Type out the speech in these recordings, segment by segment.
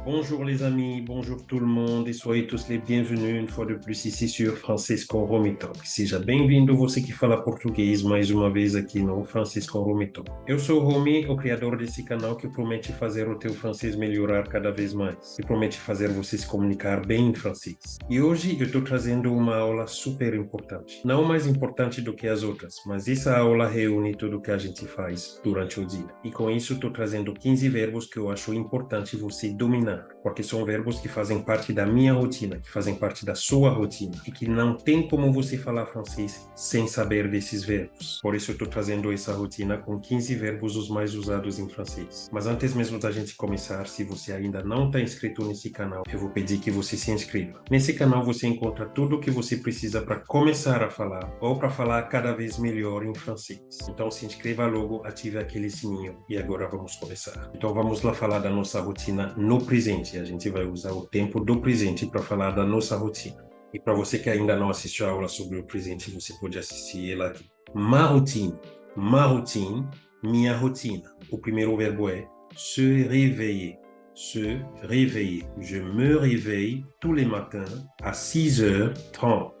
Bonjour les amis, bonjour tout le monde e soyez tous les bienvenus une fois de plus ici sur Francisco Home Talk. Seja bem-vindo você que fala português mais uma vez aqui no Francisco Home Talk. Eu sou o Romy, o criador desse canal que promete fazer o teu francês melhorar cada vez mais e promete fazer você se comunicar bem em francês. E hoje eu estou trazendo uma aula super importante. Não mais importante do que as outras, mas essa aula reúne tudo que a gente faz durante o dia. E com isso estou trazendo 15 verbos que eu acho importante você dominar, porque são verbos que fazem parte da minha rotina, que fazem parte da sua rotina e que não tem como você falar francês sem saber desses verbos. Por isso eu estou trazendo essa rotina com 15 verbos os mais usados em francês. Mas antes mesmo da gente começar, se você ainda não está inscrito nesse canal, eu vou pedir que você se inscreva. Nesse canal você encontra tudo o que você precisa para começar a falar ou para falar cada vez melhor em francês. Então se inscreva logo, ative aquele sininho e agora vamos começar. Então vamos lá falar da nossa rotina no presente. A gente vai usar o tempo do presente para falar da nossa rotina. E para você que ainda não assistiu a aula sobre o presente, você pode assistir ela aqui. Ma routine, minha rotina. O primeiro verbo é se réveiller. Se réveiller. Je me réveille tous les matins à 6h30.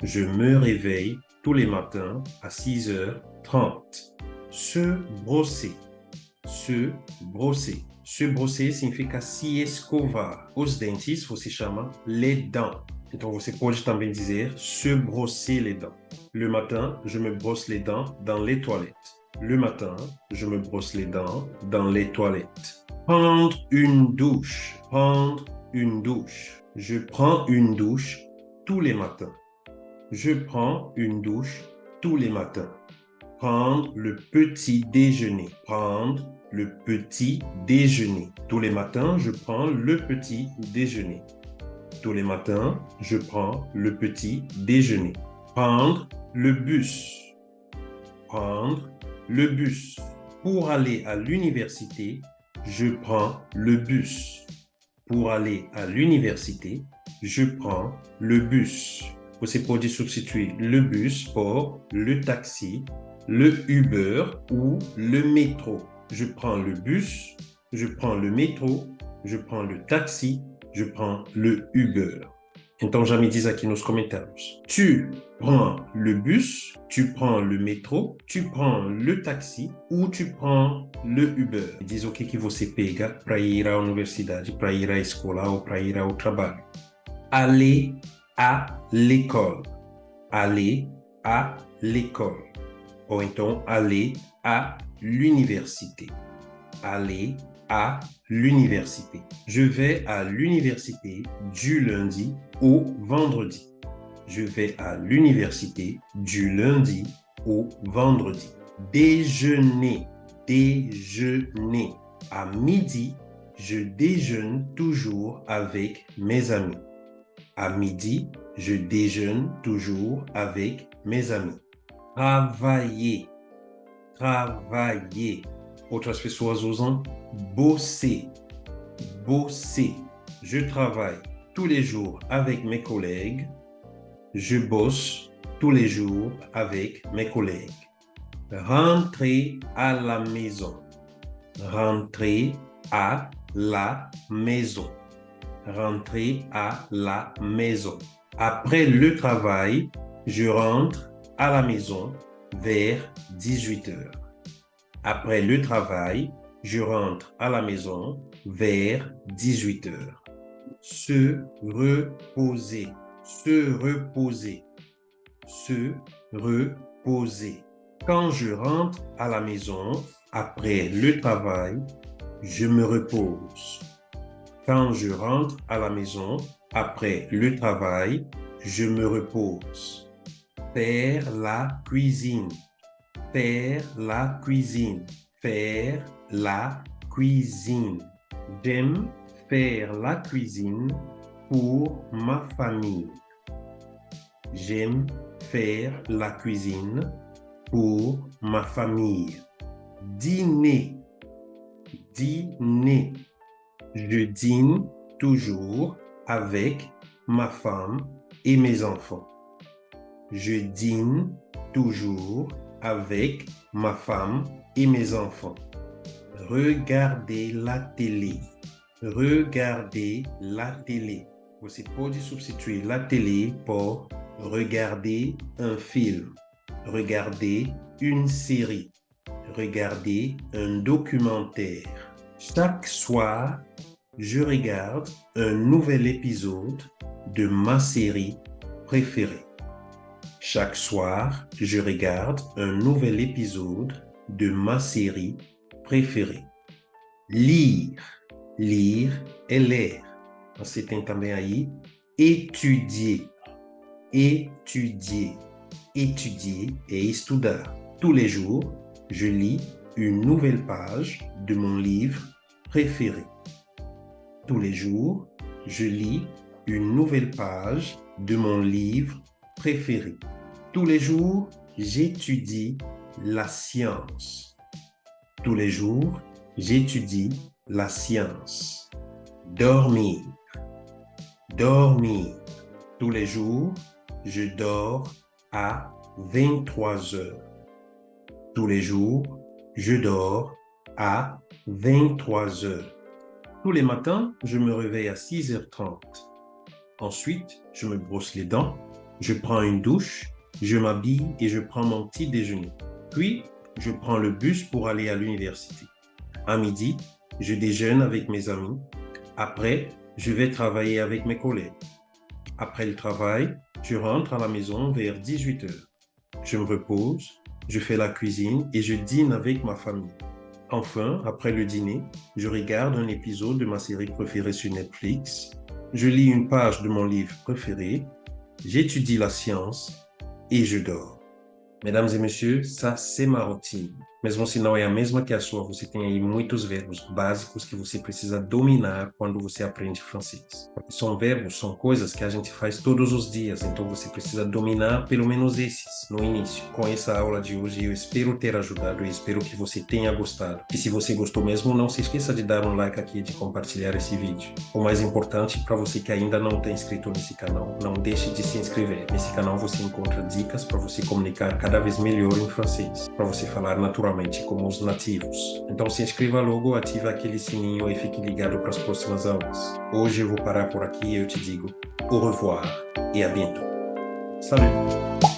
Je me réveille tous les matins à 6h30. Se brosser. Se brosser. Se brosser significa se escovar. Os dentes você chama les dents. Então você pode também dizer se brosser les dents. Le matin, je me brosse les dents dans les toilettes. Le matin, je me brosse les dents dans les toilettes. Prendre une douche. Prendre une douche. Je prends une douche tous les matins. Je prends une douche tous les matins. Prendre le petit déjeuner. Prendre le petit déjeuner. Tous les matins, je prends le petit déjeuner. Tous les matins, je prends le petit déjeuner. Prendre le bus. Prendre le bus. Pour aller à l'université, je prends le bus. Pour aller à l'université, je prends le bus. Você pode substituir le bus por le taxi, le Uber ou le métro. Je prends le bus, je prends le métro, je prends le taxi, je prends le Uber. Então já me diz aqui nos comentários. Tu prends le bus, tu prends le métro, tu prends le taxi ou tu prends le Uber. Diz o que você pega para ir à universidade, para ir à escola ou para ir ao trabalho. Aller à l'école. Aller à l'école. Ou então aller à l'université. Aller à l'université. Je vais à l'université du lundi au vendredi. Je vais à l'université du lundi au vendredi. Déjeuner. Déjeuner. À midi, je déjeune toujours avec mes amis. À midi, je déjeune toujours avec mes amis. Travailler. Travailler. Outras pessoas usam bosser. Bosser. Je travaille tous les jours avec mes collègues. Je bosse tous les jours avec mes collègues. Rentrer à la maison. Rentrer à la maison. Rentrer à la maison. Après le travail, je rentre à la maison vers 18h. Après le travail, je rentre à la maison vers 18h. Se reposer. Se reposer. Se reposer. Quand je rentre à la maison après le travail, je me repose. Quand je rentre à la maison après le travail, je me repose. Faire la cuisine. Faire la cuisine. Faire la cuisine. J'aime faire la cuisine pour ma famille. J'aime faire la cuisine pour ma famille. Dîner. Dîner. Je dîne toujours avec ma femme et mes enfants. Je dîne toujours avec ma femme et mes enfants. Regarder la télé. Regarder la télé. Você pode substituir la télé por regarder un film, regarder une série, regarder un documentaire. Chaque soir, je regarde un nouvel épisode de ma série préférée. Chaque soir, je regarde un nouvel épisode de ma série préférée. Lire. Lire é ler. Você tem também aí étudier. Étudier. Étudier é estudar. Tous les jours, je lis une nouvelle page de mon livre préféré. Tous les jours, je lis une nouvelle page de mon livre préféré. Tous les jours, j'étudie la science. Tous les jours, j'étudie la science. Dormir. Dormir. Tous les jours, je dors à 23 heures. Tous les jours, je dors à 23 heures. Tous les matins, je me réveille à 6h30. Ensuite, je me brosse les dents, je prends une douche, je m'habille et je prends mon petit déjeuner. Puis, je prends le bus pour aller à l'université. À midi, je déjeune avec mes amis. Après, je vais travailler avec mes collègues. Après le travail, je rentre à la maison vers 18h. Je me repose, je fais la cuisine et je dîne avec ma famille. Enfin, après le dîner, je regarde un épisode de ma série préférée sur Netflix. Je lis une page de mon livre préféré. J'étudie la science et je dors. Mesdames et messieurs, ça c'est ma rotina. Mesmo se não é a mesma que a sua, você tem aí muitos verbos básicos que você precisa dominar quando você aprende francês. São verbos, são coisas que a gente faz todos os dias, então você precisa dominar pelo menos esses no início. Com essa aula de hoje, eu espero ter ajudado e espero que você tenha gostado. E se você gostou mesmo, não se esqueça de dar um like aqui e de compartilhar esse vídeo. O mais importante, para você que ainda não está inscrito nesse canal, não deixe de se inscrever. Nesse canal você encontra dicas para você comunicar cada vez melhor em francês, para você falar naturalmente como os nativos. Então se inscreva logo, ative aquele sininho e fique ligado para as próximas aulas. Hoje eu vou parar por aqui e eu te digo au revoir e à bientôt. Salut!